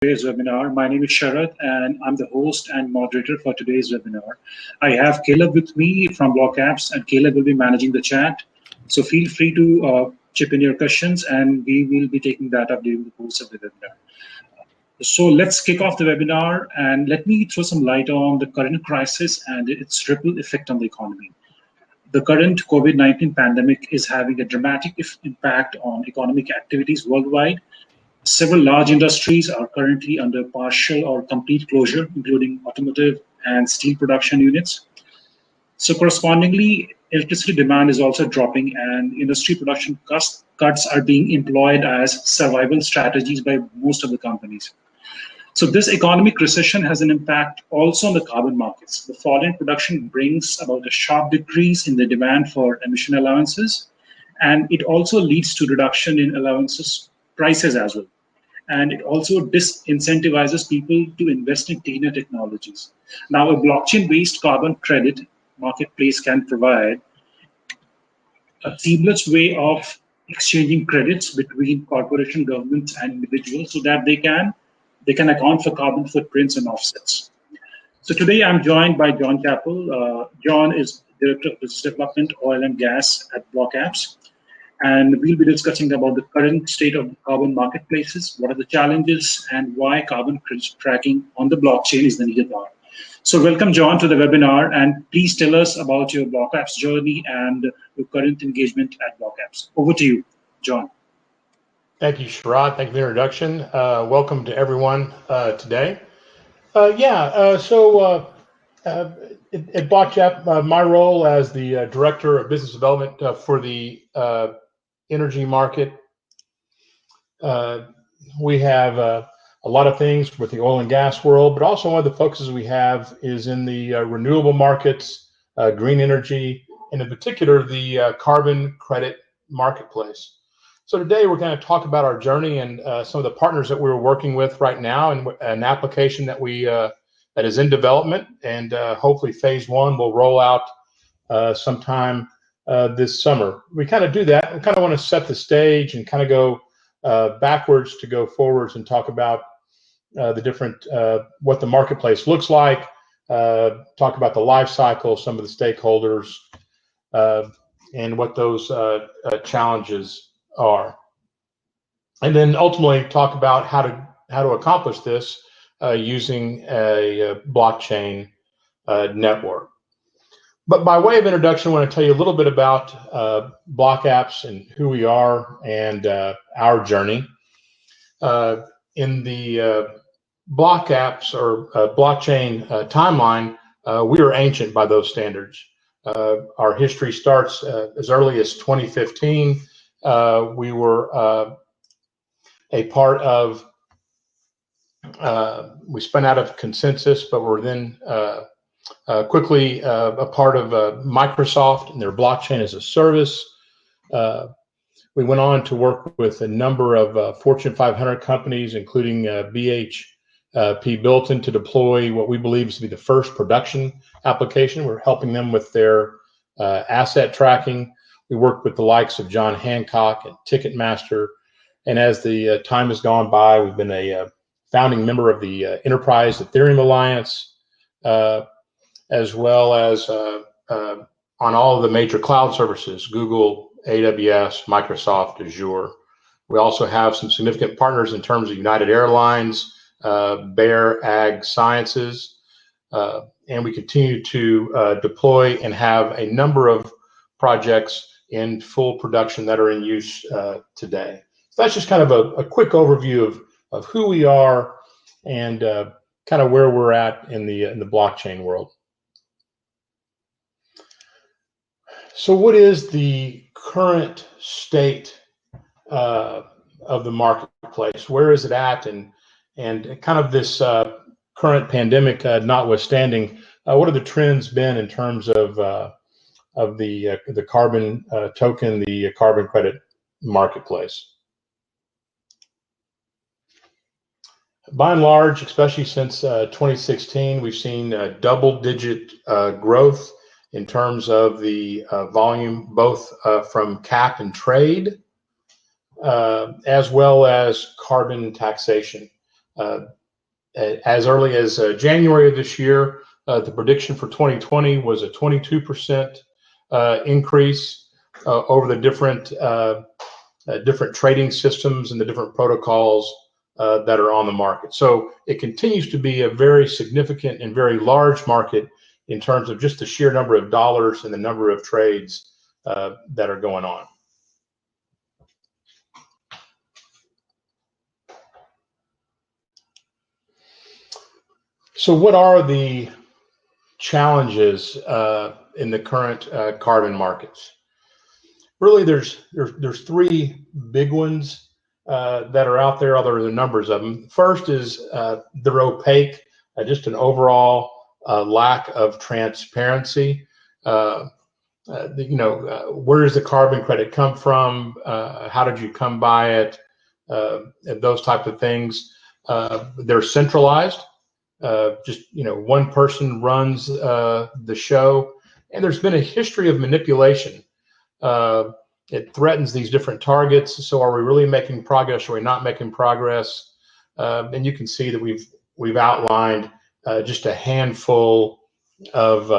today's webinar. My name is Sharat and I'm the host and moderator for today's webinar. I have Caleb with me from BlockApps, and Caleb will be managing the chat. So feel free to chip in your questions and we will be taking that up during the course of the webinar. So let's kick off the webinar and let me throw some light on the current crisis and its ripple effect on the economy. The current COVID-19 pandemic is having a dramatic impact on economic activities worldwide. Several large industries are currently under partial or complete closure, including automotive and steel production units. So correspondingly, electricity demand is also dropping and industry production cuts are being employed as survival strategies by most of the companies. So this economic recession has an impact also on the carbon markets. The fall in production brings about a sharp decrease in the demand for emission allowances, and it also leads to reduction in allowances prices as well. And it also disincentivizes people to invest in cleaner technologies. Now, a blockchain-based carbon credit marketplace can provide a seamless way of exchanging credits between corporation, governments, and individuals so that they can account for carbon footprints and offsets. So today I'm joined by Chappell. John is Director of Business Development, Oil and Gas at BlockApps. And we'll be discussing about the current state of carbon marketplaces, what are the challenges, and why carbon credit tracking on the blockchain is the needed part. So welcome, John, to the webinar, and please tell us about your BlockApps journey and your current engagement at BlockApps. Over to you, John. Thank you, Sharat. Thank you for the introduction. Welcome to everyone today. At BlockApps, my role as the Director of Business Development for the energy market, we have a lot of things with the oil and gas world, but also one of the focuses we have is in the renewable markets, green energy, and in particular the carbon credit marketplace. So today we're going to talk about our journey and some of the partners that we're working with right now, and an application that that is in development, and hopefully phase one will roll out sometime this summer. We kind of do that. We kind of want to set the stage and kind of go backwards to go forwards and talk about the different, what the marketplace looks like, talk about the life cycle, some of the stakeholders, and what those challenges are. And then ultimately talk about how to accomplish this using a blockchain network. But by way of introduction, I want to tell you a little bit about BlockApps and who we are and our journey. In the BlockApps or blockchain timeline, we are ancient by those standards. Our history starts as early as 2015. We were a part of, we spun out of Consensus, but were then quickly a part of Microsoft and their blockchain as a service. We went on to work with a number of Fortune 500 companies, including BHP Billiton, to deploy what we believe is to be the first production application. We're helping them with their asset tracking. We worked with the likes of John Hancock and Ticketmaster. And as the time has gone by, we've been a founding member of the Enterprise Ethereum Alliance, as well as on all of the major cloud services, Google, AWS, Microsoft, Azure. We also have some significant partners in terms of United Airlines, Bayer Ag Sciences, and we continue to deploy and have a number of projects in full production that are in use today. So that's just kind of a quick overview of who we are and kind of where we're at in the blockchain world. So what is the current state of the marketplace? Where is it at? And kind of this current pandemic notwithstanding, what have the trends been in terms of the carbon token, the carbon credit marketplace? By and large, especially since 2016, we've seen double-digit growth in terms of the volume, both from cap and trade, as well as carbon taxation. As early as January of this year, the prediction for 2020 was a 22% increase over the different trading systems and the different protocols that are on the market. So it continues to be a very significant and very large market in terms of just the sheer number of dollars and the number of trades that are going on. So what are the challenges in the current carbon markets? Really, there's three big ones that are out there, although there are numbers of them. First is they're opaque, just an overall lack of transparency. Where does the carbon credit come from? How did you come by it? Those type of things. They're centralized. One person runs the show, and there's been a history of manipulation. It threatens these different targets. So are we really making progress? Or are we not making progress? And you can see that we've outlined just a handful of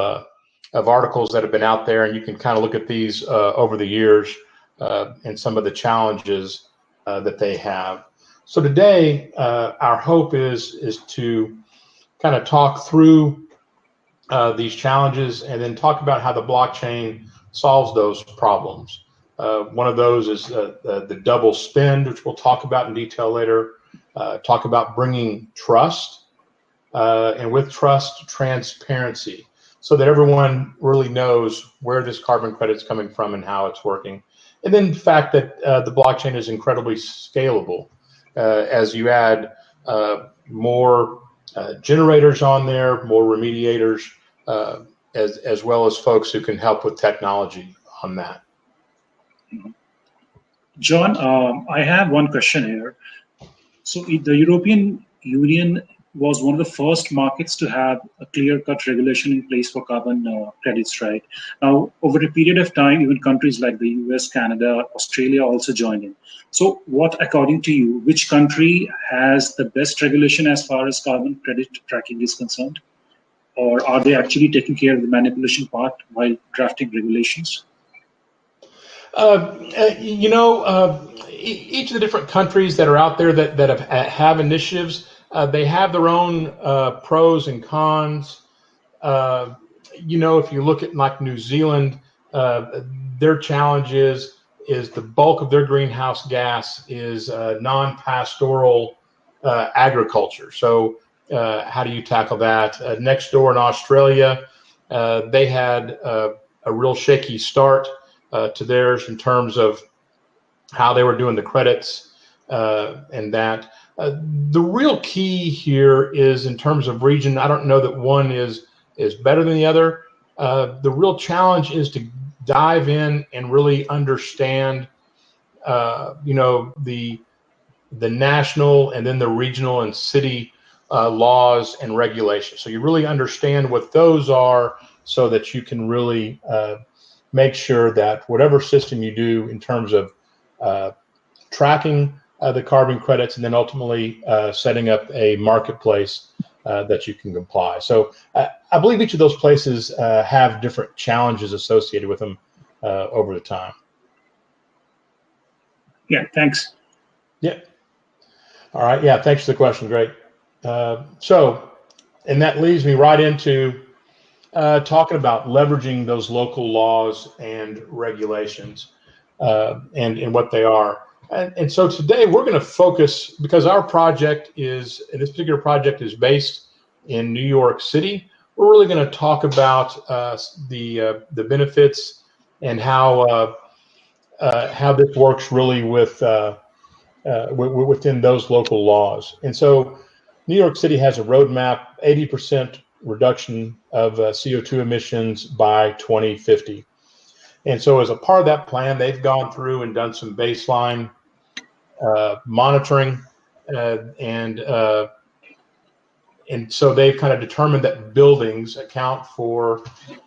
articles that have been out there, and you can kind of look at these over the years and some of the challenges that they have. So today, our hope is to kind of talk through these challenges and then talk about how the blockchain solves those problems. One of those is the double spend, which we'll talk about in detail later. Talk about bringing trust, and with trust, transparency, so that everyone really knows where this carbon credit is coming from and how it's working. And then the fact that the blockchain is incredibly scalable. As you add more generators on there, more remediators, as well as folks who can help with technology on that. John, I have one question here. So the European Union was one of the first markets to have a clear-cut regulation in place for carbon credits, right? Now, over a period of time, even countries like the US, Canada, Australia also joined in. So what, according to you, which country has the best regulation as far as carbon credit tracking is concerned? Or are they actually taking care of the manipulation part while drafting regulations? Each of the different countries that are out there that have initiatives, they have their own pros and cons. If you look at like New Zealand, their challenge is the bulk of their greenhouse gas is non-pastoral agriculture. So how do you tackle that? Next door in Australia, they had a real shaky start to theirs in terms of how they were doing the credits and that. The real key here is in terms of region. I don't know that one is better than the other. The real challenge is to dive in and really understand, the national and then the regional and city laws and regulations. So you really understand what those are, so that you can really make sure that whatever system you do in terms of tracking the carbon credits, and then ultimately setting up a marketplace that you can comply. So I believe each of those places have different challenges associated with them over the time. Yeah, thanks. Yeah. All right. Yeah, thanks for the question. Great. And that leads me right into talking about leveraging those local laws and regulations and what they are. And so today we're going to focus, because our project this particular project is based in New York City. We're really going to talk about the benefits and how this works really within those local laws. And so New York City has a roadmap, 80% reduction of CO2 emissions by 2050. And so as a part of that plan, they've gone through and done some baseline monitoring, and so they've kind of determined that buildings account for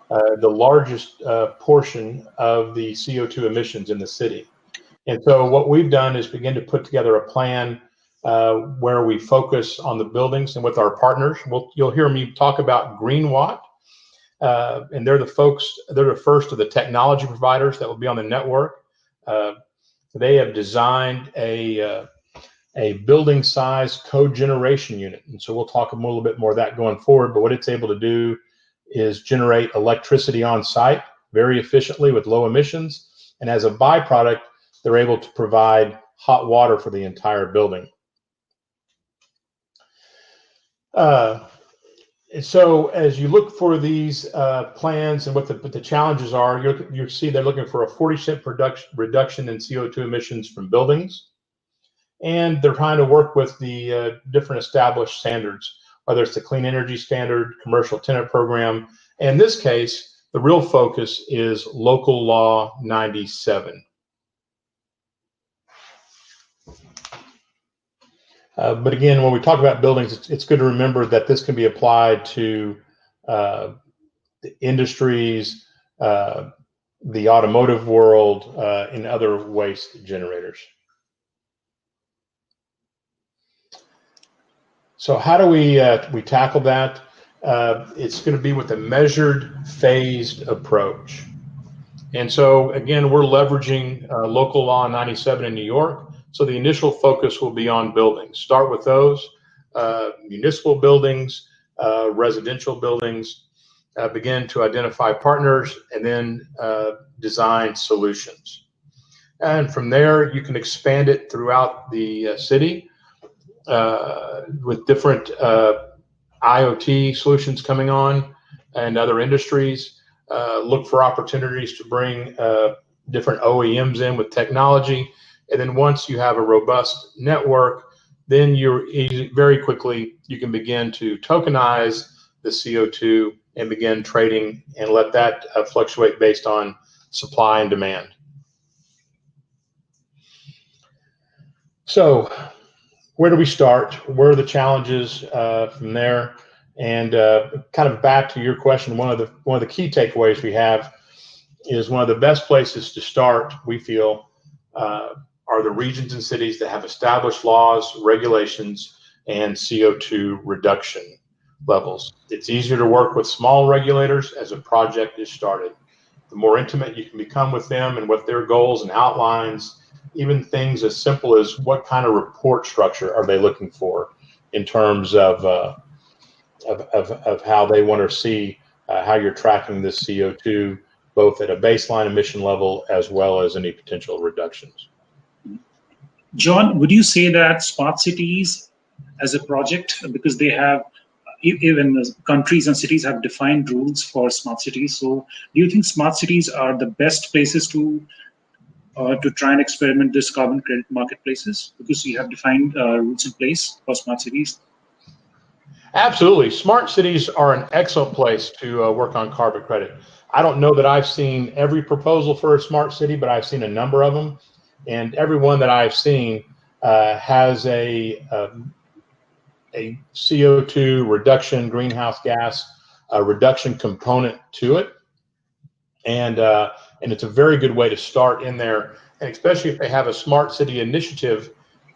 the largest portion of the CO2 emissions in the city. And so what we've done is begin to put together a plan where we focus on the buildings and with our partners. You'll hear me talk about GreenWatt, and they're the first of the technology providers that will be on the network. They have designed a building size code generation unit. And so we'll talk a little bit more of that going forward, but what it's able to do is generate electricity on site very efficiently with low emissions. And as a byproduct, they're able to provide hot water for the entire building. So as you look for these plans and what the challenges are, you see they're looking for a 40% reduction in CO2 emissions from buildings. And they're trying to work with the different established standards, whether it's the Clean Energy Standard, Commercial Tenant Program. And in this case, the real focus is Local Law 97. But again, when we talk about buildings, it's good to remember that this can be applied to the industries, the automotive world, and other waste generators. So how do we tackle that? It's going to be with a measured, phased approach. And so again, we're leveraging Local Law 97 in New York. So the initial focus will be on buildings. Start with those, municipal buildings, residential buildings, begin to identify partners, and then design solutions. And from there, you can expand it throughout the city with different IoT solutions coming on and other industries. Look for opportunities to bring different OEMs in with technology. And then once you have a robust network, then very quickly you can begin to tokenize the CO2 and begin trading and let that fluctuate based on supply and demand. So where do we start? Where are the challenges from there? And kind of back to your question, one of the key takeaways we have is one of the best places to start, we feel, are the regions and cities that have established laws, regulations, and CO2 reduction levels. It's easier to work with small regulators as a project is started. The more intimate you can become with them and what their goals and outlines, even things as simple as what kind of report structure are they looking for in terms of how they want to see how you're tracking this CO2, both at a baseline emission level as well as any potential reductions. John, would you say that smart cities as a project, because they have, even countries and cities have defined rules for smart cities, so do you think smart cities are the best places to try and experiment this carbon credit marketplaces, because you have defined rules in place for smart cities? Absolutely. Smart cities are an excellent place to work on carbon credit. I don't know that I've seen every proposal for a smart city, but I've seen a number of them. And every one that I've seen has a CO2 reduction, greenhouse gas reduction component to it. And it's a very good way to start in there. And especially if they have a smart city initiative,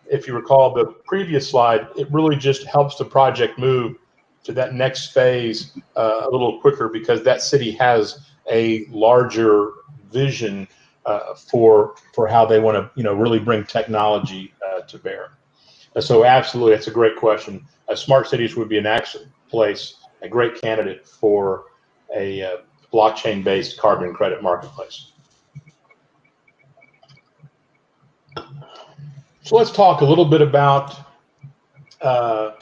if you recall the previous slide, it really just helps the project move to that next phase a little quicker, because that city has a larger vision for how they want to really bring technology to bear. So absolutely, that's a great question. Smart cities would be an excellent place, a great candidate for a blockchain-based carbon credit marketplace. So let's talk a little bit about the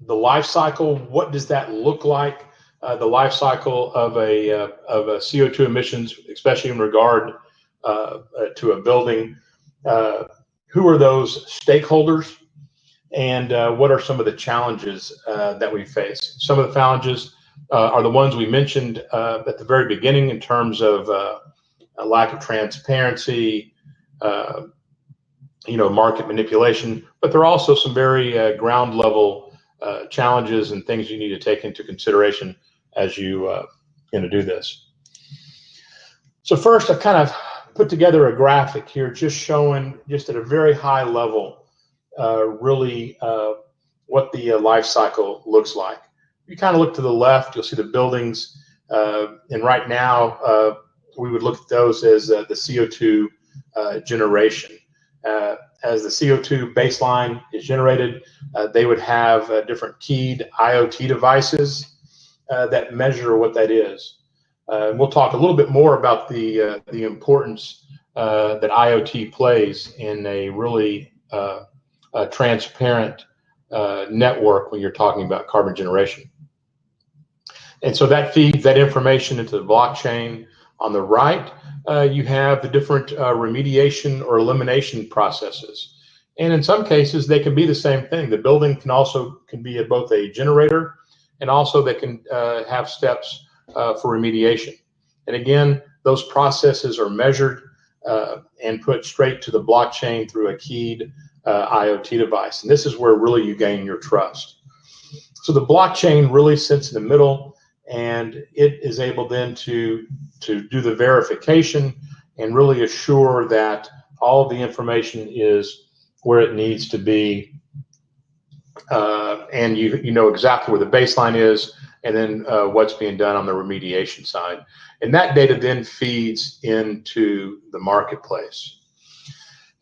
life cycle. What does that look like? The life cycle of a CO2 emissions, especially in regard to a building. Who are those stakeholders, and what are some of the challenges that we face? Some of the challenges are the ones we mentioned at the very beginning in terms of a lack of transparency, market manipulation, but there are also some very ground level challenges and things you need to take into consideration as you do this. So first, I kind of put together a graphic here just showing, just at a very high level, really what the life cycle looks like. You kind of look to the left, you'll see the buildings, and right now we would look at those as the CO2 generation. As the CO2 baseline is generated, they would have different keyed IoT devices that measure what that is. We'll talk a little bit more about the importance that IoT plays in a really transparent network when you're talking about carbon generation. And so that feeds that information into the blockchain. On the right, you have the different remediation or elimination processes. And in some cases, they can be the same thing. The building can be both a generator, and also they can have steps for remediation. And again, those processes are measured and put straight to the blockchain through a keyed IoT device. And this is where really you gain your trust. So the blockchain really sits in the middle, and it is able then to do the verification and really assure that all of the information is where it needs to be, and you know exactly where the baseline is, and then what's being done on the remediation side. And that data then feeds into the marketplace.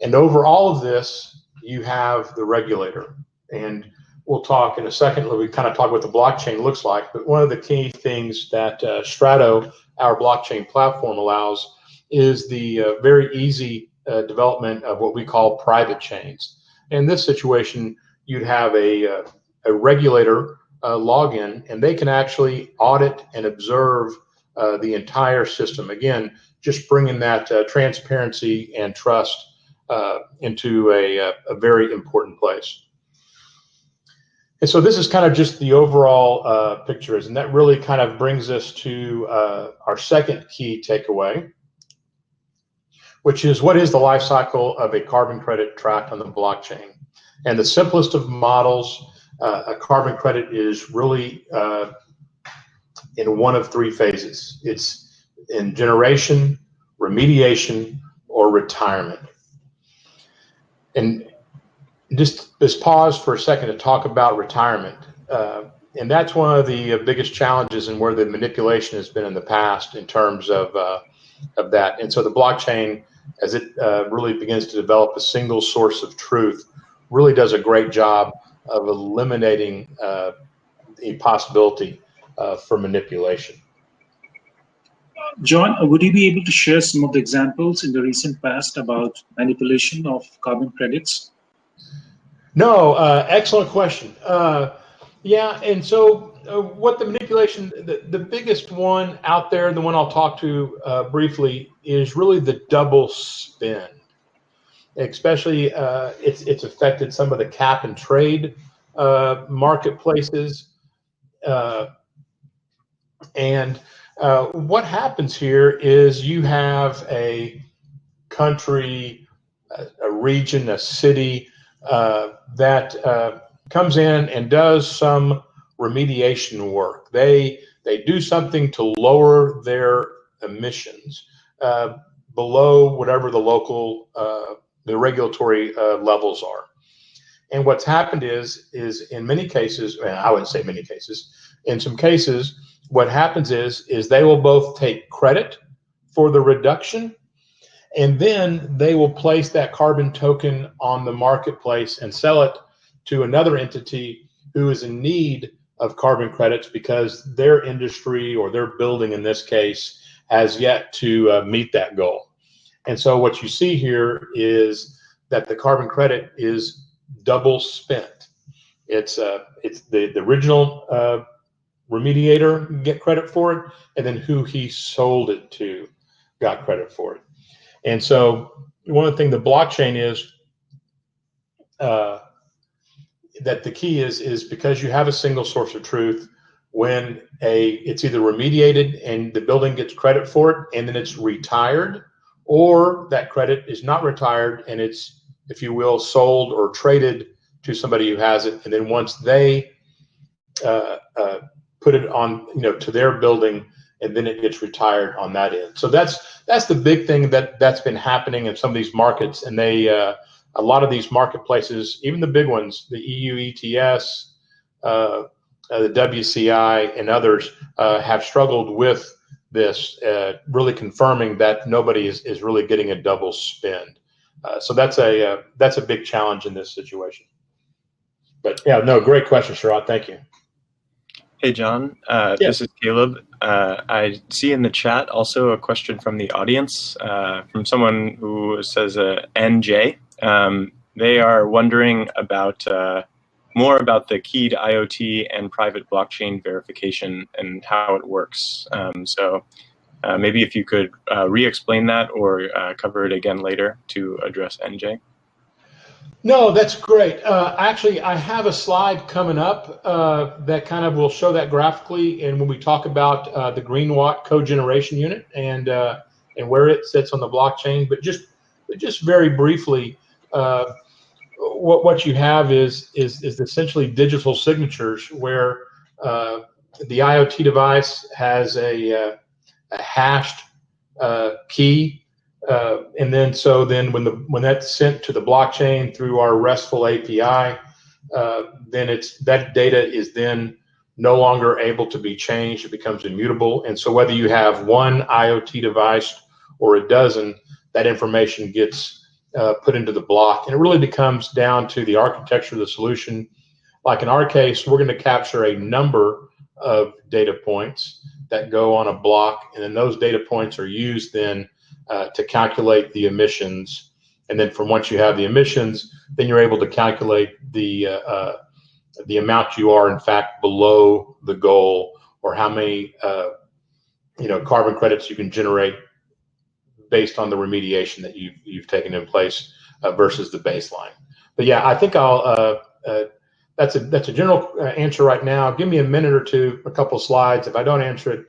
And over all of this, you have the regulator. And we'll talk in a second, we kind of talk what the blockchain looks like, but one of the key things that STRATO, our blockchain platform, allows is the very easy development of what we call private chains. In this situation, you'd have a regulator login, and they can actually audit and observe the entire system. Again, just bringing that transparency and trust into a very important place. And so this is kind of just the overall pictures, and that really kind of brings us to our second key takeaway, which is what is the life cycle of a carbon credit tracked on the blockchain. And the simplest of models, a carbon credit is really in one of three phases. It's in generation, remediation, or retirement. And just pause for a second to talk about retirement. And that's one of the biggest challenges and where the manipulation has been in the past in terms of that. And so the blockchain, as it really begins to develop a single source of truth, really does a great job of eliminating the possibility for manipulation. John, would you be able to share some of the examples in the recent past about manipulation of carbon credits? No, excellent question. Yeah, and so what the manipulation, the biggest one out there, the one I'll talk to briefly, is really the double spend. Especially, it's affected some of the cap and trade marketplaces. And what happens here is you have a country, a region, a city that comes in and does some remediation work. They do something to lower their emissions below whatever the local the regulatory levels are. And what's happened is in many cases, and I wouldn't say many cases, in some cases, what happens is they will both take credit for the reduction, and then they will place that carbon token on the marketplace and sell it to another entity who is in need of carbon credits because their industry or their building in this case has yet to meet that goal. And so what you see here is that the carbon credit is double spent. It's the original remediator get credit for it, and then who he sold it to got credit for it. And so one of the things the blockchain is that the key is because you have a single source of truth, when it's either remediated and the building gets credit for it and then it's retired, or that credit is not retired and it's, if you will, sold or traded to somebody who has it, and then once they put it on, to their building, and then it gets retired on that end. So that's the big thing that's been happening in some of these markets, and they a lot of these marketplaces, even the big ones, the EU ETS, the WCI, and others, have struggled with this, really confirming that nobody is really getting a double spend. So that's a big challenge in this situation. But yeah, no, great question, Sharat. Thank you. Hey, John. Yes. This is Caleb. I see in the chat also a question from the audience from someone who says NJ. They are wondering about more about the keyed IoT and private blockchain verification and how it works. So maybe if you could re-explain that or cover it again later to address NJ. No, that's great. Actually, I have a slide coming up that kind of will show that graphically, and when we talk about the green watt code generation unit and where it sits on the blockchain. But just very briefly, what you have is essentially digital signatures where the IoT device has a hashed key. And then when that's sent to the blockchain through our RESTful API, then that data is then no longer able to be changed. It becomes immutable. And so whether you have one IoT device or a dozen, that information gets put into the block. And it really becomes down to the architecture of the solution. Like in our case, we're going to capture a number of data points that go on a block, and then those data points are used then to calculate the emissions, and then from once you have the emissions, then you're able to calculate the amount you are in fact below the goal, or how many carbon credits you can generate based on the remediation that you've taken in place versus the baseline. But yeah, I think that's a general answer right now. Give me a minute or two, a couple of slides. If I don't answer it,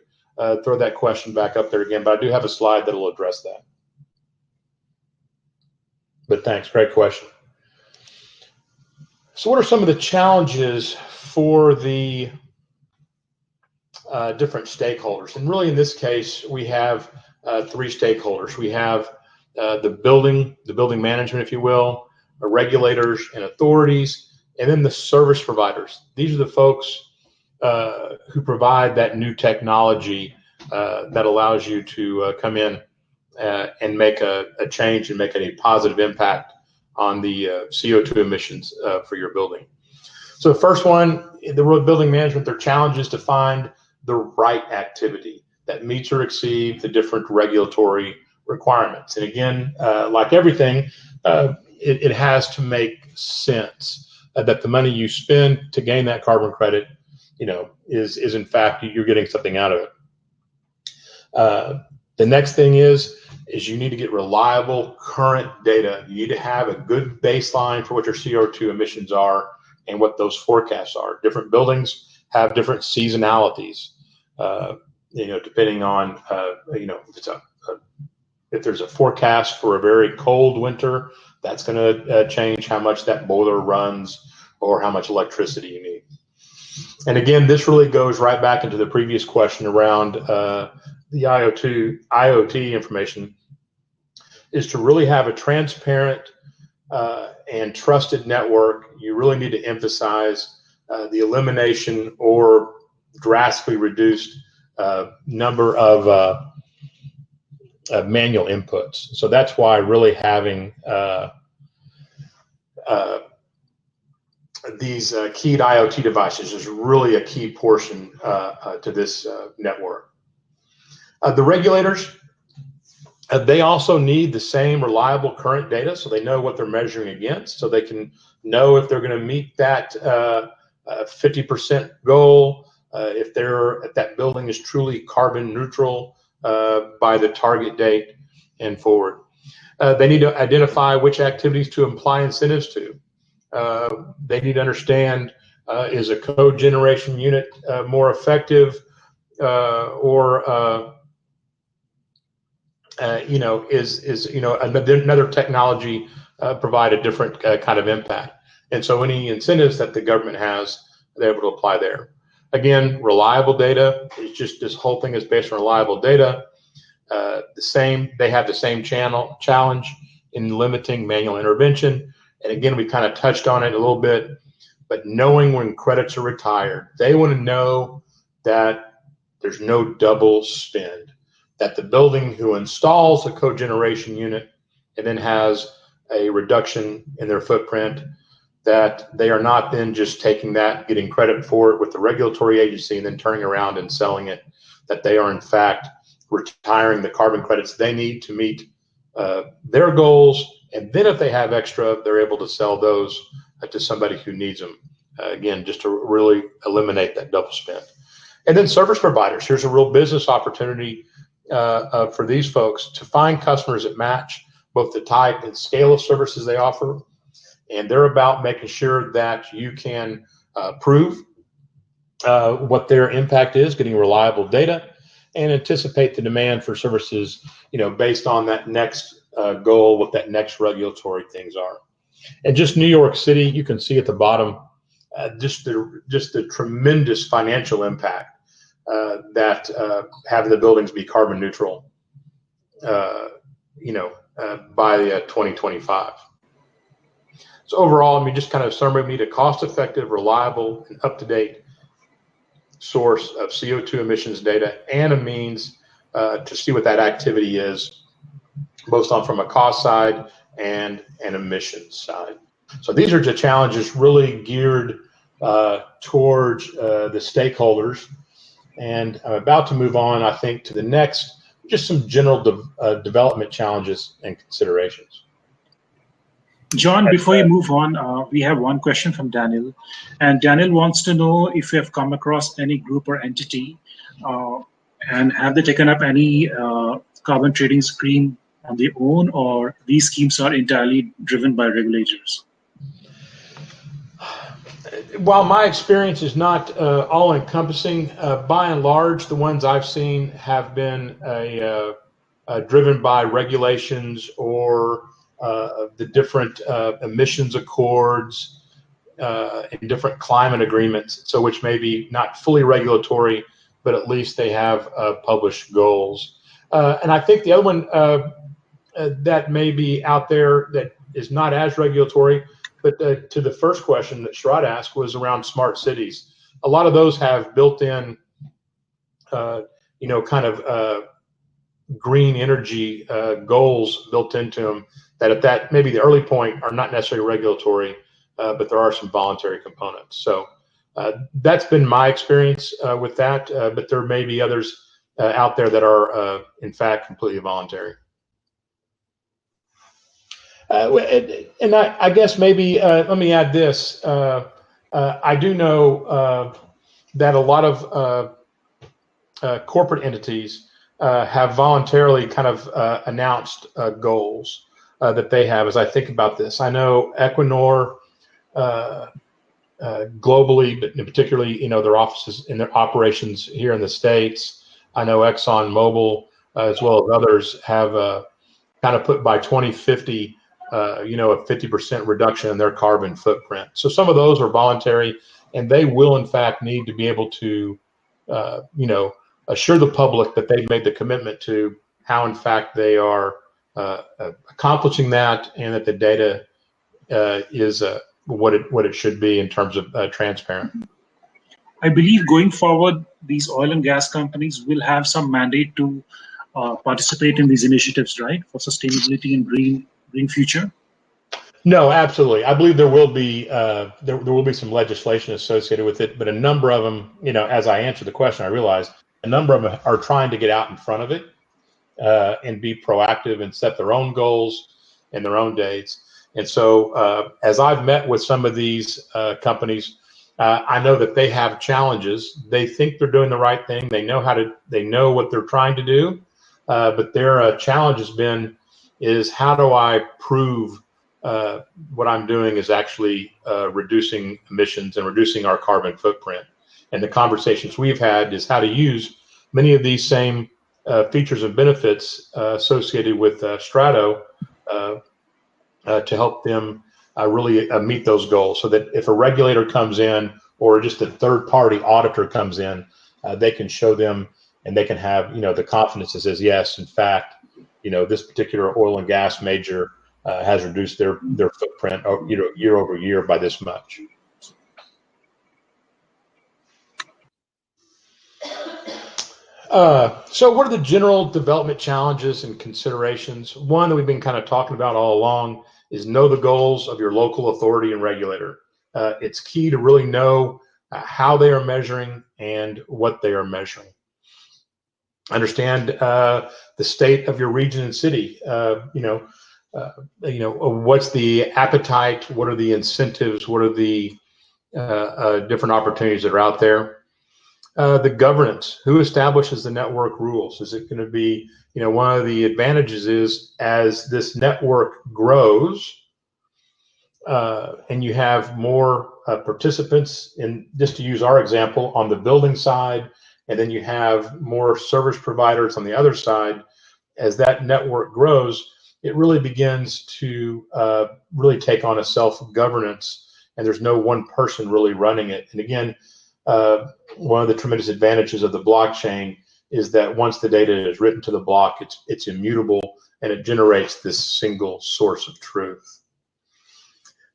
throw that question back up there again, but I do have a slide that will address that. But thanks, great question. So what are some of the challenges for the different stakeholders? And really in this case, we have three stakeholders. We have the building management, if you will, the regulators and authorities, and then the service providers. These are the folks who provide that new technology that allows you to come in and make a change and make a positive impact on the CO2 emissions for your building. So the first one, the road building management, their challenge is to find the right activity that meets or exceeds the different regulatory requirements. And again, like everything, it has to make sense that the money you spend to gain that carbon credit, is in fact you're getting something out of it. The next thing is you need to get reliable current data. You need to have a good baseline for what your CO2 emissions are and what those forecasts are. Different buildings have different seasonalities, depending on if there's a forecast for a very cold winter, that's going to change how much that boiler runs or how much electricity you need. And again, this really goes right back into the previous question around the IoT information, is to really have a transparent and trusted network. You really need to emphasize the elimination or drastically reduced number of manual inputs. So that's why really having these keyed IoT devices is really a key portion to this network. The regulators, they also need the same reliable current data, so they know what they're measuring against, so they can know if they're going to meet that 50% goal, if that building is truly carbon neutral by the target date and forward. They need to identify which activities to apply incentives to. They need to understand, is a code generation unit more effective, or is another technology provide a different kind of impact? And so any incentives that the government has, they're able to apply there. Again, reliable data is just, this whole thing is based on reliable data. They have the same challenge in limiting manual intervention. And again, we kind of touched on it a little bit, but knowing when credits are retired, they want to know that there's no double spend, that the building who installs a cogeneration unit and then has a reduction in their footprint, that they are not then just taking that, getting credit for it with the regulatory agency and then turning around and selling it, that they are in fact retiring the carbon credits they need to meet their goals. And then if they have extra, they're able to sell those to somebody who needs them. Again, just to really eliminate that double spend. And then service providers, here's a real business opportunity for these folks to find customers that match both the type and scale of services they offer. And they're about making sure that you can prove what their impact is, getting reliable data, and anticipate the demand for services, based on that next goal, what that next regulatory things are. And just New York City, you can see at the bottom, just the tremendous financial impact that having the buildings be carbon neutral, by 2025. So overall, just kind of summary, we need a cost-effective, reliable, and up-to-date source of CO2 emissions data and a means to see what that activity is, both from a cost side and an emissions side. So these are the challenges really geared towards the stakeholders. And I'm about to move on, I think, to the next, just some general development challenges and considerations. John, before you move on, we have one question from Daniel. And Daniel wants to know if you have come across any group or entity and have they taken up any carbon trading scheme on their own, or these schemes are entirely driven by regulators? While my experience is not all-encompassing, by and large, the ones I've seen have been driven by regulations or the different emissions accords and different climate agreements, so which may be not fully regulatory, but at least they have published goals. And I think the other one that may be out there that is not as regulatory, but to the first question that Sharat asked was around smart cities. A lot of those have built-in, green energy goals built into them that at that maybe the early point are not necessarily regulatory, but there are some voluntary components. So that's been my experience with that, but there may be others out there that are in fact completely voluntary. And I guess maybe let me add this. I do know that a lot of corporate entities have voluntarily kind of announced goals that they have. As I think about this, I know Equinor globally, but particularly their offices and their operations here in the States. I know ExxonMobil as well as others have kind of put by 2050. A 50% reduction in their carbon footprint. So some of those are voluntary, and they will in fact need to be able to, assure the public that they've made the commitment to how in fact they are accomplishing that, and that the data is what it should be in terms of transparent. I believe going forward, these oil and gas companies will have some mandate to participate in these initiatives, right, for sustainability and green future? No, absolutely. I believe there will be there will be some legislation associated with it, but a number of them, as I answered the question, I realized a number of them are trying to get out in front of it and be proactive and set their own goals and their own dates. And so, as I've met with some of these companies, I know that they have challenges. They think they're doing the right thing. They know what they're trying to do, but their challenge has been is how do I prove what I'm doing is actually reducing emissions and reducing our carbon footprint. And the conversations we've had is how to use many of these same features and benefits associated with STRATO to help them really meet those goals, so that if a regulator comes in or just a third-party auditor comes in, they can show them and they can have the confidence that says, yes, in fact, this particular oil and gas major has reduced their footprint, year over year by this much. So what are the general development challenges and considerations? One that we've been kind of talking about all along is know the goals of your local authority and regulator. It's key to really know how they are measuring and what they are measuring. Understand the state of your region and city. What's the appetite? What are the incentives? What are the different opportunities that are out there? The governance, who establishes the network rules? Is it going to be, one of the advantages is as this network grows and you have more participants in, just to use our example, on the building side, and then you have more service providers on the other side, as that network grows, it really begins to really take on a self-governance, and there's no one person really running it. And again, one of the tremendous advantages of the blockchain is that once the data is written to the block, it's immutable, and it generates this single source of truth.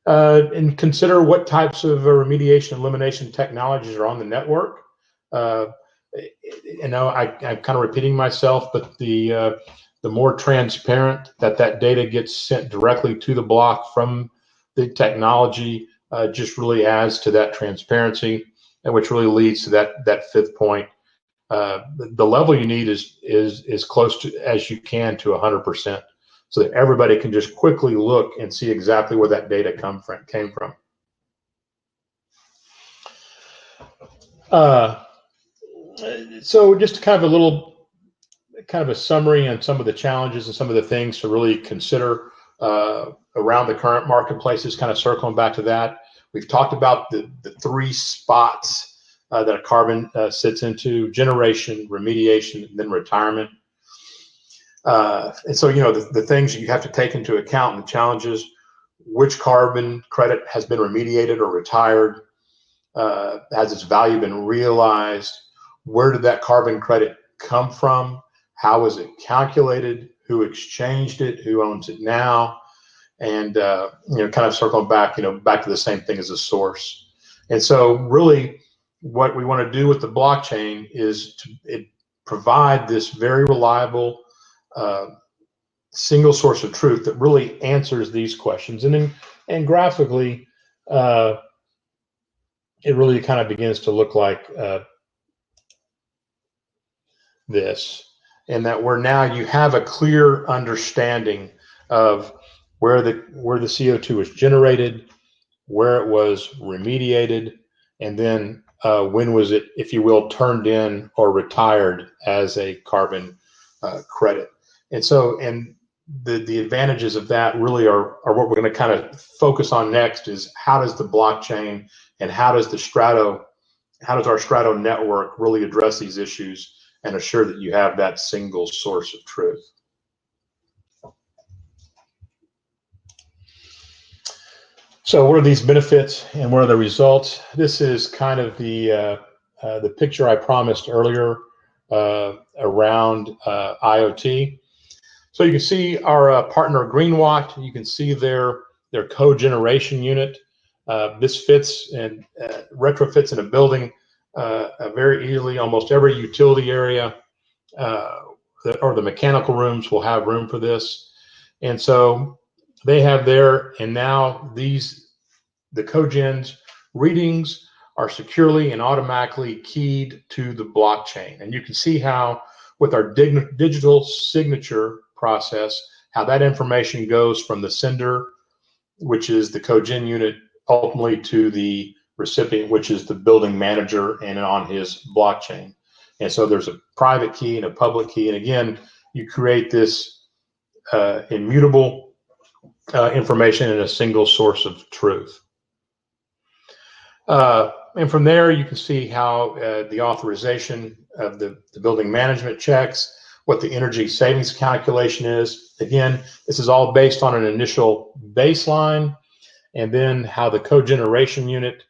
And consider what types of remediation elimination technologies are on the network. I'm kind of repeating myself, but the more transparent that data gets sent directly to the block from the technology just really adds to that transparency, and which really leads to that fifth point. The level you need is close to as you can to 100%, so that everybody can just quickly look and see exactly where that data came from. So just kind of a summary on some of the challenges and some of the things to really consider around the current marketplaces, kind of circling back to that. We've talked about the three spots that a carbon sits into: generation, remediation, and then retirement. And so, the things you have to take into account and the challenges: which carbon credit has been remediated or retired? Has its value been realized? Where did that carbon credit come from? How was it calculated? Who exchanged it? Who owns it now? And kind of circling back, back to the same thing as the source. And so, really, what we want to do with the blockchain is to provide this very reliable single source of truth that really answers these questions. And graphically, it really kind of begins to look like this, and that you have a clear understanding of where the CO2 was generated, where it was remediated, and then when was it, if you will, turned in or retired as a carbon credit. And so, and the advantages of that really are what we're going to kind of focus on next, is how does the blockchain and how does our STRATO network really address these issues and assure that you have that single source of truth. So what are these benefits and what are the results? This is kind of the picture I promised earlier around IoT. So you can see our partner GreenWatt. You can see their cogeneration unit. This fits and retrofits in a building very easily. Almost every utility area or the mechanical rooms will have room for this. And so they have there, and now the cogens readings are securely and automatically keyed to the blockchain. And you can see how with our digital signature process, how that information goes from the sender, which is the cogen unit, ultimately to the recipient, which is the building manager, and on his blockchain. And so there's a private key and a public key. And again, you create this immutable information in a single source of truth. And from there, you can see how the authorization of the building management checks, what the energy savings calculation is. Again, this is all based on an initial baseline, and then how the cogeneration unit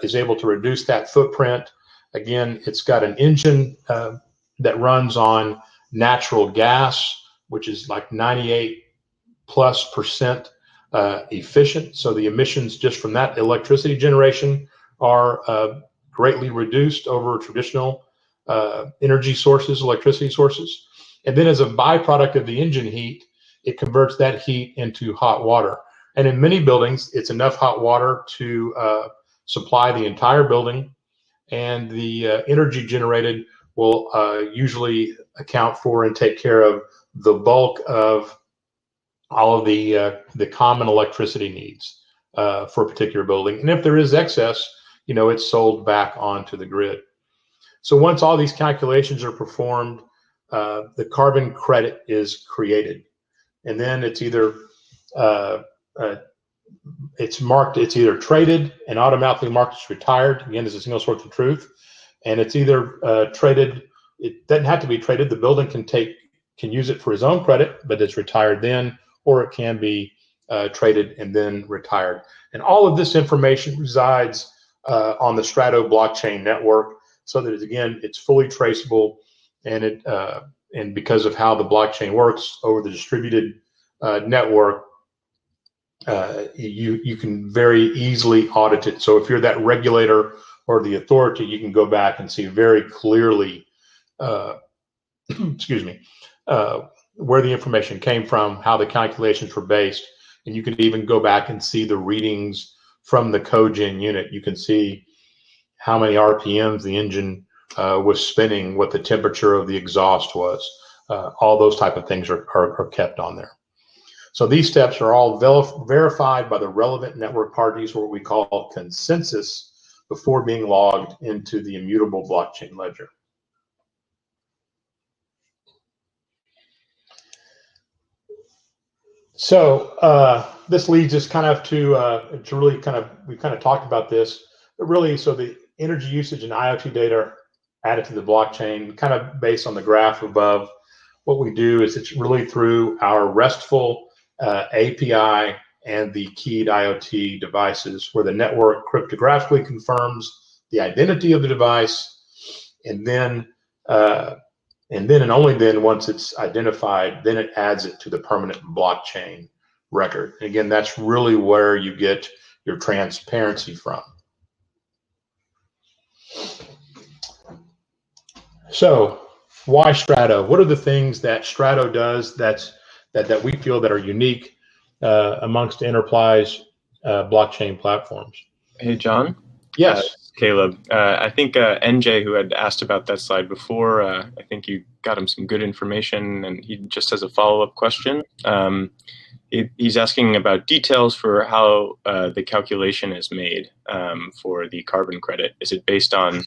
is able to reduce that footprint. Again, it's got an engine that runs on natural gas, which is like 98 plus% efficient. So the emissions just from that electricity generation are greatly reduced over traditional energy sources, electricity sources. And then as a byproduct of the engine heat, it converts that heat into hot water. And in many buildings, it's enough hot water to supply the entire building, and the energy generated will usually account for and take care of the bulk of all of the common electricity needs for a particular building. And if there is excess, it's sold back onto the grid. So once all these calculations are performed, the carbon credit is created, and then it's either it's either traded and automatically marked as retired. Again, there's a single source of truth, and it's either traded. It doesn't have to be traded. The building can use it for his own credit, but it's retired then, or it can be traded and then retired. And all of this information resides on the STRATO blockchain network, so that it's fully traceable, and and because of how the blockchain works over the distributed network, you can very easily audit it. So if you're that regulator or the authority, you can go back and see very clearly, excuse me, where the information came from, how the calculations were based, and you can even go back and see the readings from the cogen unit. You can see how many RPMs the engine was spinning, what the temperature of the exhaust was. All those type of things are kept on there. So these steps are all verified by the relevant network parties, or what we call consensus, before being logged into the immutable blockchain ledger. So this leads us kind of to really we kind of talked about this, but really, so the energy usage and IoT data are added to the blockchain, kind of based on the graph above. What we do is it's really through our RESTful API and the keyed IoT devices, where the network cryptographically confirms the identity of the device, and then and only then, once it's identified, then it adds it to the permanent blockchain record. And again, that's really where you get your transparency from. So why STRATO? What are the things that STRATO does that we feel that are unique amongst enterprise blockchain platforms? Hey, John. Yes. Caleb. I think NJ, who had asked about that slide before, I think you got him some good information, and he just has a follow-up question. He's asking about details for how the calculation is made for the carbon credit. Is it based on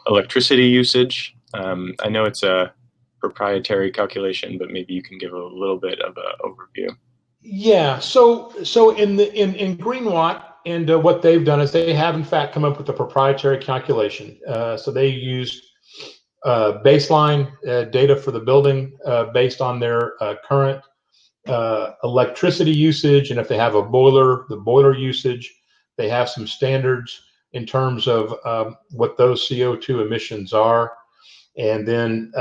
electricity usage? I know it's a proprietary calculation, but maybe you can give a little bit of an overview. Yeah. So in Greenwatt, and what they've done is they have in fact come up with a proprietary calculation. So they used baseline data for the building based on their current electricity usage, and if they have a boiler, the boiler usage. They have some standards in terms of what those CO2 emissions are, and then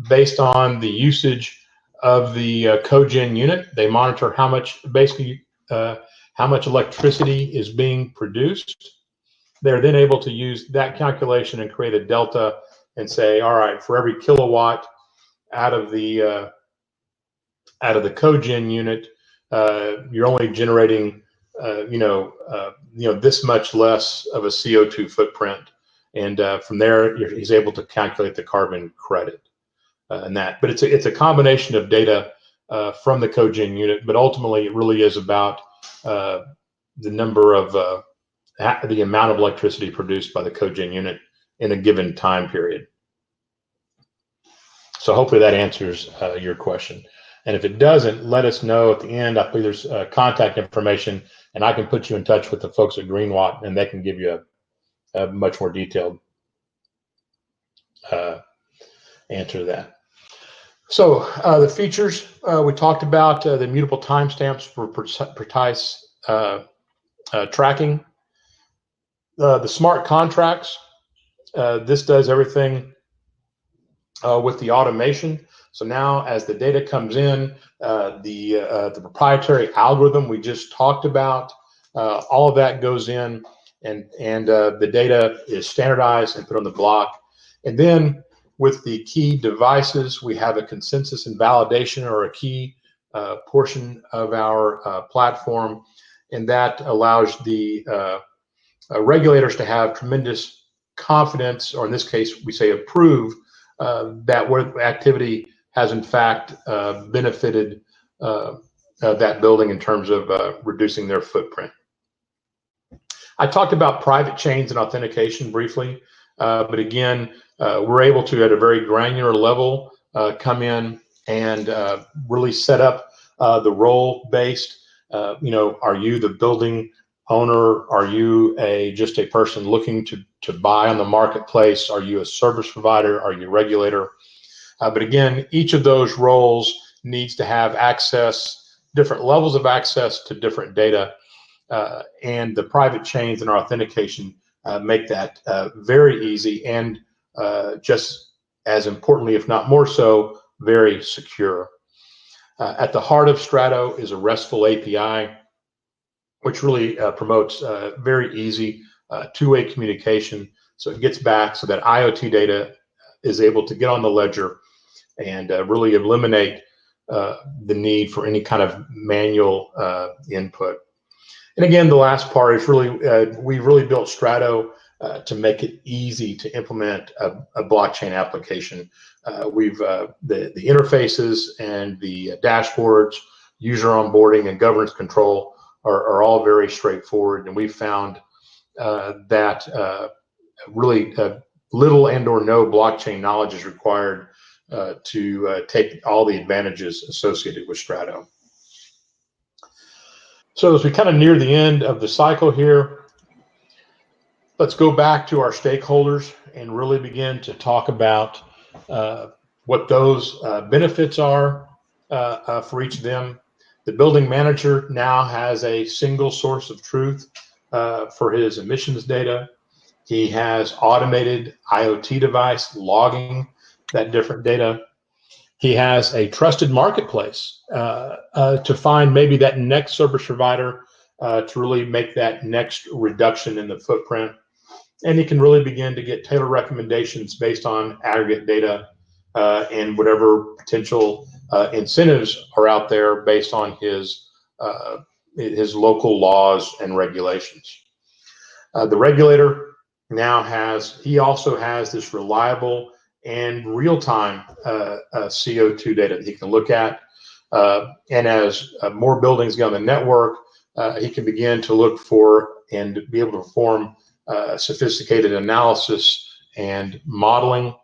based on the usage of the cogen unit, they monitor how much how much electricity is being produced. They're then able to use that calculation and create a delta and say, all right, for every kilowatt out of the cogen unit, you're only generating this much less of a CO2 footprint, and from there he's able to calculate the carbon credit and that. But it's a combination of data from the cogen unit, but ultimately it really is about the number of the amount of electricity produced by the cogen unit in a given time period. So hopefully that answers your question. And if it doesn't, let us know at the end. I believe there's contact information, and I can put you in touch with the folks at Greenwatt, and they can give you a much more detailed answer to that. So the features we talked about, the immutable timestamps for precise tracking. The smart contracts, this does everything with the automation. So now as the data comes in, the proprietary algorithm we just talked about, all of that goes in, and the data is standardized and put on the block. And then with the key devices, we have a consensus and validation, or a key portion of our platform, and that allows the regulators to have tremendous confidence, or in this case, we say approve, that where activity has in fact benefited that building in terms of reducing their footprint. I talked about private chains and authentication briefly, but again, we're able to, at a very granular level, come in and really set up the role-based. Are you the building owner? Are you just a person looking to buy on the marketplace? Are you a service provider? Are you a regulator? But again, each of those roles needs to have access, different levels of access to different data, and the private chains and our authentication make that very easy, and just as importantly, if not more so, very secure. At the heart of STRATO is a RESTful API, which really promotes very easy two-way communication. So it gets back so that IoT data is able to get on the ledger and really eliminate the need for any kind of manual input. And again, the last part is really, we've really built STRATO to make it easy to implement a blockchain application. The interfaces and the dashboards, user onboarding, and governance control are all very straightforward, and we've found that really little and or no blockchain knowledge is required to take all the advantages associated with STRATO. So as we kind of near the end of the cycle here, let's go back to our stakeholders and really begin to talk about what those benefits are for each of them. The building manager now has a single source of truth for his emissions data. He has automated IoT device logging that different data. He has a trusted marketplace to find maybe that next service provider to really make that next reduction in the footprint. And he can really begin to get tailored recommendations based on aggregate data and whatever potential incentives are out there based on his local laws and regulations. The regulator now also has this reliable and real-time CO2 data that he can look at. And as more buildings go on the network, he can begin to look for and be able to perform sophisticated analysis and modeling.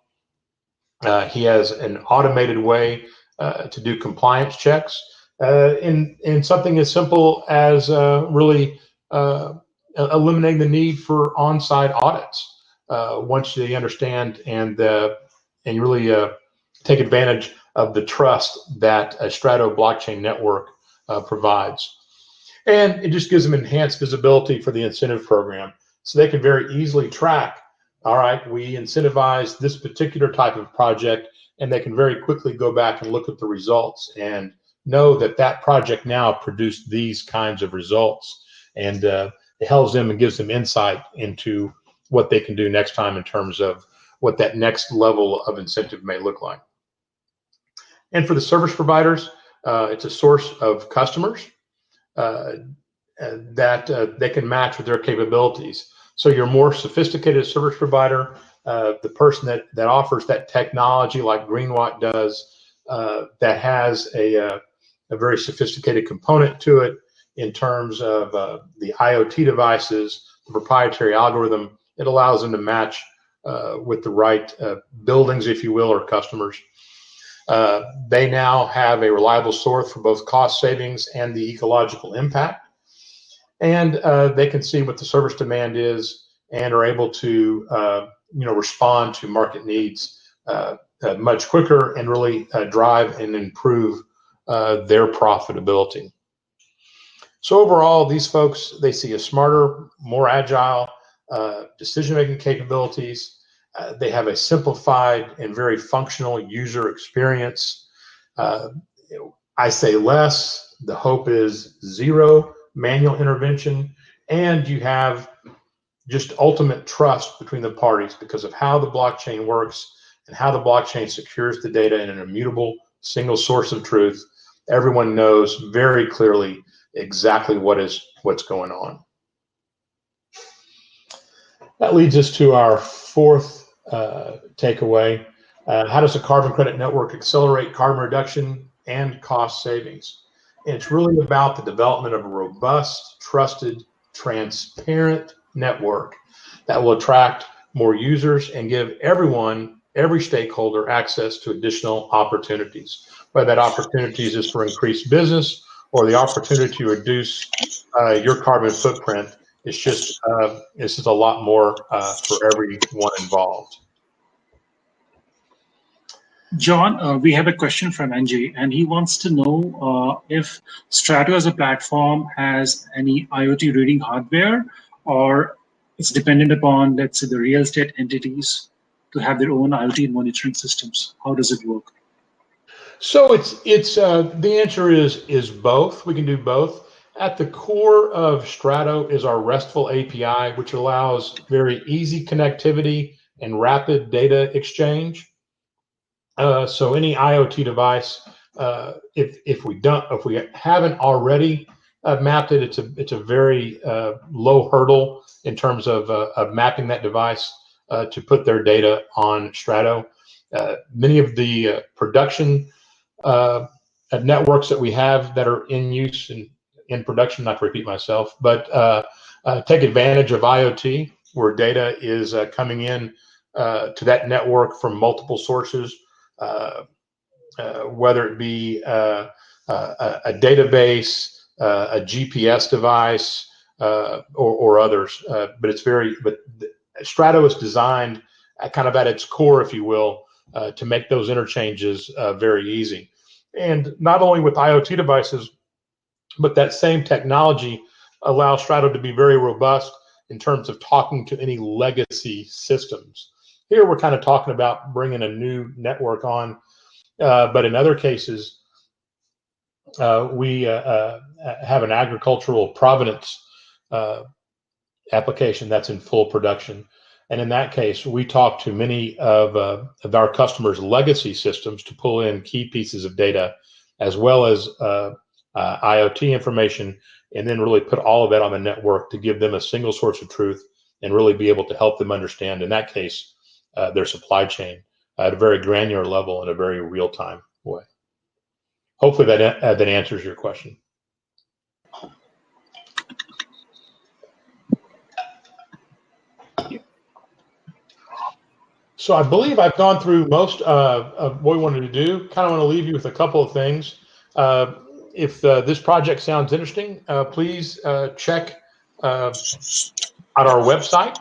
He has an automated way to do compliance checks in something as simple as really eliminating the need for on-site audits once they understand and really take advantage of the trust that a STRATO blockchain network provides. And it just gives them enhanced visibility for the incentive program. So they can very easily track, all right, we incentivize this particular type of project, and they can very quickly go back and look at the results and know that that project now produced these kinds of results. And it helps them and gives them insight into what they can do next time in terms of what that next level of incentive may look like. And for the service providers, it's a source of customers that they can match with their capabilities. So your more sophisticated service provider, the person that offers that technology like Greenwatt does, that has a very sophisticated component to it in terms of the IoT devices, the proprietary algorithm, it allows them to match with the right buildings, if you will, or customers. They now have a reliable source for both cost savings and the ecological impact. And they can see what the service demand is and are able to respond to market needs much quicker and really drive and improve their profitability. So overall, these folks, they see a smarter, more agile decision-making capabilities. They have a simplified and very functional user experience. I say less. The hope is zero manual intervention, and you have just ultimate trust between the parties because of how the blockchain works and how the blockchain secures the data in an immutable single source of truth. Everyone knows very clearly exactly what's going on. That leads us to our fourth takeaway. How does a carbon credit network accelerate carbon reduction and cost savings? And it's really about the development of a robust, trusted, transparent network that will attract more users and give everyone, every stakeholder, access to additional opportunities. Whether that opportunities is for increased business or the opportunity to reduce your carbon footprint, it's just a lot more for everyone involved. John, we have a question from NJ, and he wants to know if STRATO as a platform has any IoT reading hardware, or it's dependent upon, let's say, the real estate entities to have their own IoT monitoring systems. How does it work? So it's the answer is both. We can do both. At the core of STRATO is our RESTful API, which allows very easy connectivity and rapid data exchange. So any IoT device, if we haven't already mapped it, it's a very low hurdle in terms of mapping that device to put their data on STRATO. Many of the production networks that we have that are in use and in production, not to repeat myself, but take advantage of IoT, where data is coming in to that network from multiple sources, whether it be a database, a GPS device, or others. But STRATO is designed kind of at its core, if you will, to make those interchanges very easy. And not only with IoT devices, but that same technology allows STRATO to be very robust in terms of talking to any legacy systems. Here we're kind of talking about bringing a new network on, but in other cases, we have an agricultural provenance application that's in full production. And in that case, we talk to many of our customers' legacy systems to pull in key pieces of data, as well as IoT information, and then really put all of that on the network to give them a single source of truth and really be able to help them understand, in that case, their supply chain at a very granular level in a very real-time way. Hopefully that answers your question. So I believe I've gone through most of what we wanted to do. Kind of want to leave you with a couple of things. If this project sounds interesting, please check out our website.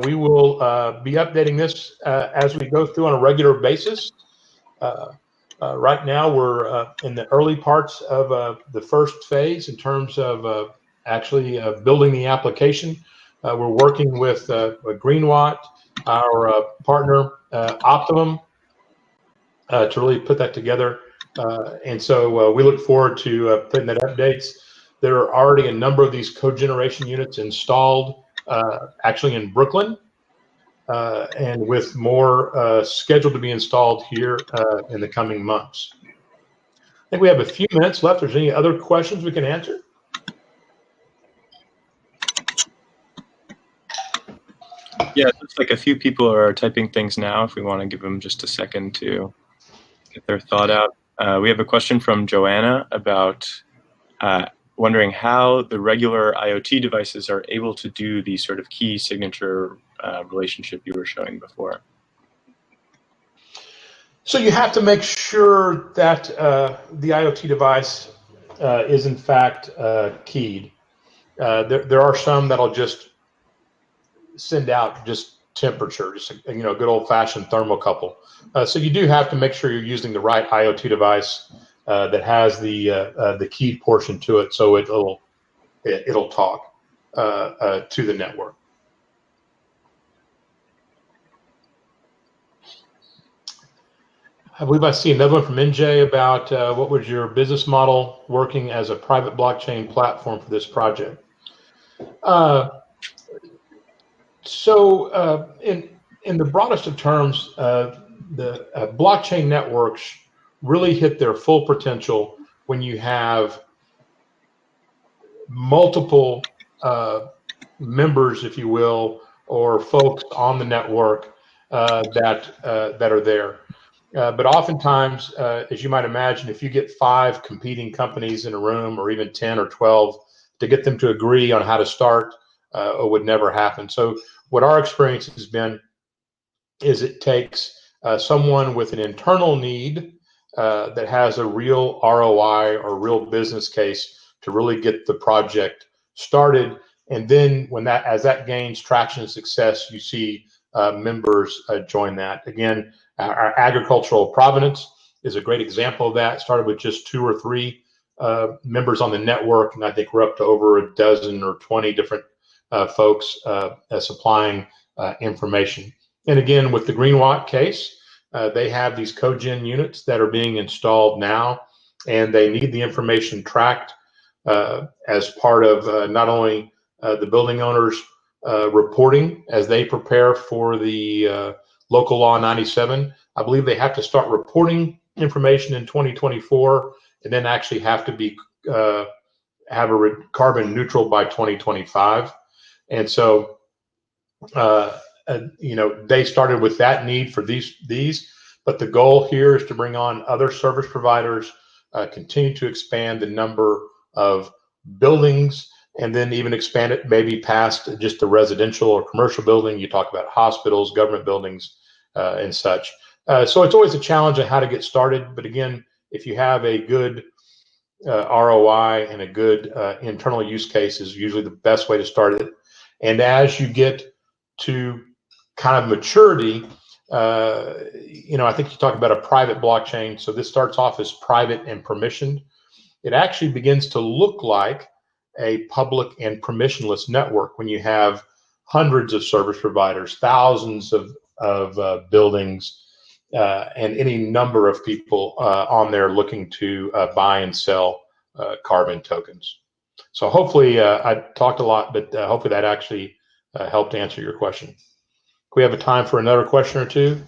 We will be updating this as we go through on a regular basis. Right now, we're in the early parts of the first phase in terms of actually building the application. We're working with Greenwatt, our partner, Optimum, to really put that together. And so we look forward to putting that updates. There are already a number of these code generation units installed, actually in Brooklyn, and with more scheduled to be installed here in the coming months. I think we have a few minutes left. If there's any other questions we can answer? Yeah, it looks like a few people are typing things now. If we want to give them just a second to get their thought out. We have a question from Joanna about wondering how the regular IoT devices are able to do the sort of key signature relationship you were showing before. So you have to make sure that the IoT device is in fact keyed. There are some that'll just send out just temperature, just a good old-fashioned thermocouple. So you do have to make sure you're using the right IoT device that has the keyed portion to it, so it'll talk to the network. I believe I see another one from NJ about what was your business model working as a private blockchain platform for this project? In the broadest of terms, the blockchain networks really hit their full potential when you have multiple members, if you will, or folks on the network that are there. But oftentimes, as you might imagine, if you get 5 competing companies in a room, or even 10 or 12, to get them to agree on how to start, it would never happen. So what our experience has been is it takes someone with an internal need that has a real ROI or real business case to really get the project started. And then as that gains traction and success, you see members join that. Again, our agricultural provenance is a great example of that. It started with just 2 or 3 members on the network, and I think we're up to over a dozen or 20 different folks supplying information. And again, with the GreenWatt case, they have these cogen units that are being installed now, and they need the information tracked as part of not only the building owners reporting as they prepare for the local law 97. I believe they have to start reporting information in 2024, and then actually have to be have a carbon neutral by 2025. And so they started with that need for these, but the goal here is to bring on other service providers, continue to expand the number of buildings, and then even expand it maybe past just the residential or commercial building. You talk about hospitals, government buildings, and such. So it's always a challenge on how to get started. But again, if you have a good ROI and a good internal use case, is usually the best way to start it. And as you get to kind of maturity, I think you talk about a private blockchain. So this starts off as private and permissioned. It actually begins to look like a public and permissionless network when you have hundreds of service providers, thousands of buildings, and any number of people on there looking to buy and sell carbon tokens. So hopefully I talked a lot, but hopefully that actually helped answer your question. Can we have a time for another question or two?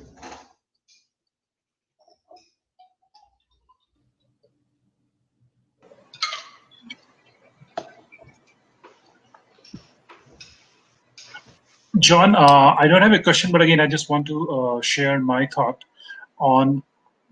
John, I don't have a question, but again, I just want to share my thought on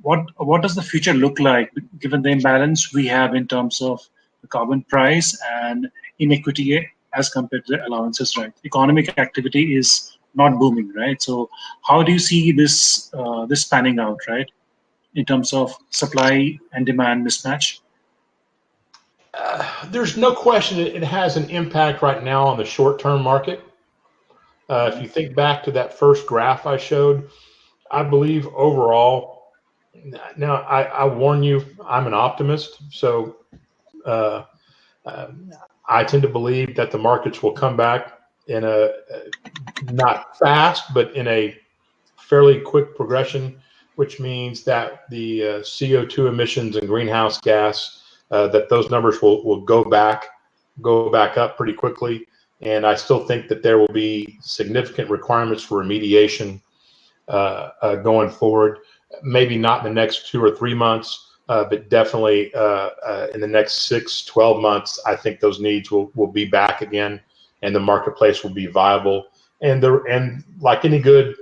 what does the future look like, given the imbalance we have in terms of the carbon price and inequity as compared to the allowances, right? Economic activity is not booming, right? So how do you see this this panning out, right, in terms of supply and demand mismatch? There's no question it has an impact right now on the short-term market. If you think back to that first graph I showed, I believe overall, now I warn you, I'm an optimist, so I tend to believe that the markets will come back in a not fast, but in a fairly quick progression, which means that the CO2 emissions and greenhouse gas, that those numbers will go back up pretty quickly. And I still think that there will be significant requirements for remediation going forward. Maybe not in the next 2 or 3 months, but definitely in the next 6, 12 months, I think those needs will be back again, and the marketplace will be viable. And like any good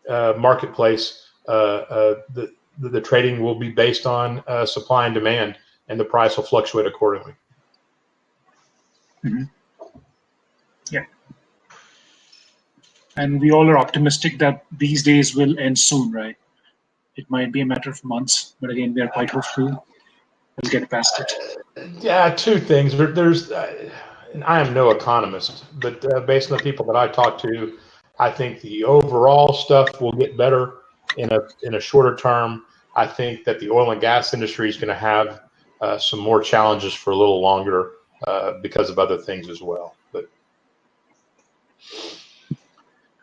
marketplace, the trading will be based on supply and demand, and the price will fluctuate accordingly. Mm-hmm. Yeah. And we all are optimistic that these days will end soon, right? It might be a matter of months, but again, we are quite hopeful we'll get past it. Yeah, 2 things. There's, and I am no economist, but based on the people that I talk to, I think the overall stuff will get better in a shorter term. I think that the oil and gas industry is going to have some more challenges for a little longer because of other things as well. But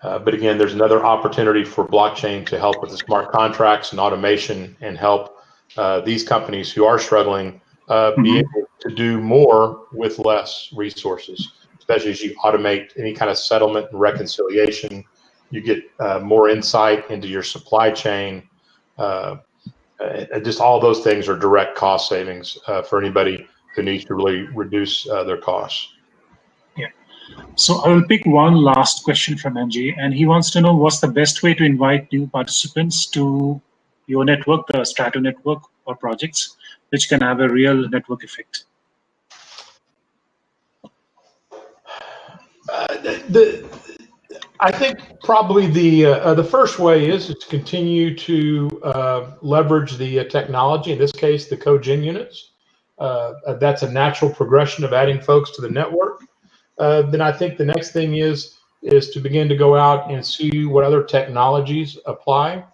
But again, there's another opportunity for blockchain to help with the smart contracts and automation and help these companies who are struggling be able to do more with less resources, especially as you automate any kind of settlement and reconciliation. You get more insight into your supply chain. Just all those things are direct cost savings for anybody who needs to really reduce their costs. Yeah. So I will pick one last question from MJ, and he wants to know what's the best way to invite new participants to your network, the STRATO network or projects, which can have a real network effect. I think probably the first way is to continue to leverage the technology. In this case, the cogen units. That's a natural progression of adding folks to the network. Then I think the next thing is to begin to go out and see what other technologies apply.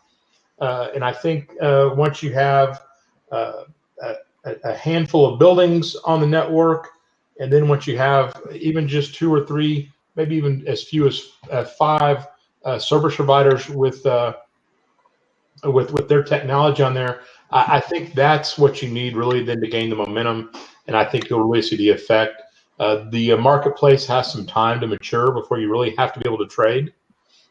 And I think once you have a handful of buildings on the network, and then once you have even just 2 or 3, maybe even as few as 5 service providers with their technology on there, I think that's what you need really then to gain the momentum, and I think you'll really see the effect. The marketplace has some time to mature before you really have to be able to trade.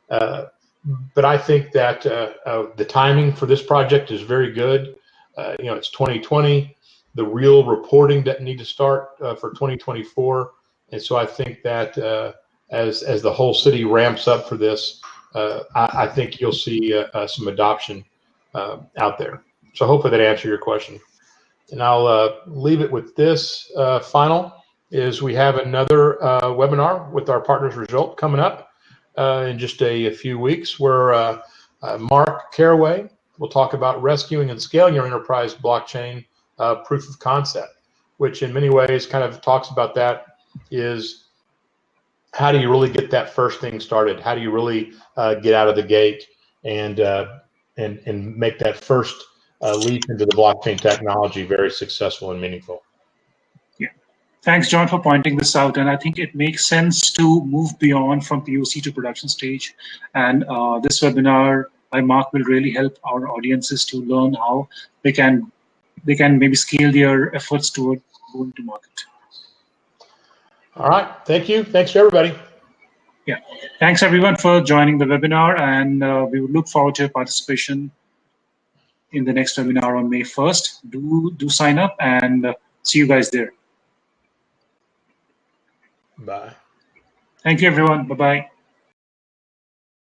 But I think that the timing for this project is very good. It's 2020. The real reporting doesn't need to start for 2024. And so I think that as the whole city ramps up for this, I think you'll see some adoption out there. So hopefully that answered your question. And I'll leave it with this final, is we have another webinar with our partners Rejolut coming up in just a few weeks, where Mark Caraway will talk about rescuing and scaling your enterprise blockchain proof of concept, which in many ways kind of talks about that, is how do you really get that first thing started? How do you really get out of the gate and make that first leap into the blockchain technology very successful and meaningful? Yeah. Thanks, John, for pointing this out. And I think it makes sense to move beyond from POC to production stage. And this webinar by Mark will really help our audiences to learn how they can maybe scale their efforts toward going to market. All right. Thank you. Thanks to everybody. Yeah. Thanks, everyone, for joining the webinar. And we would look forward to your participation in the next webinar on May 1st. Do sign up, and see you guys there. Bye. Thank you, everyone. Bye-bye.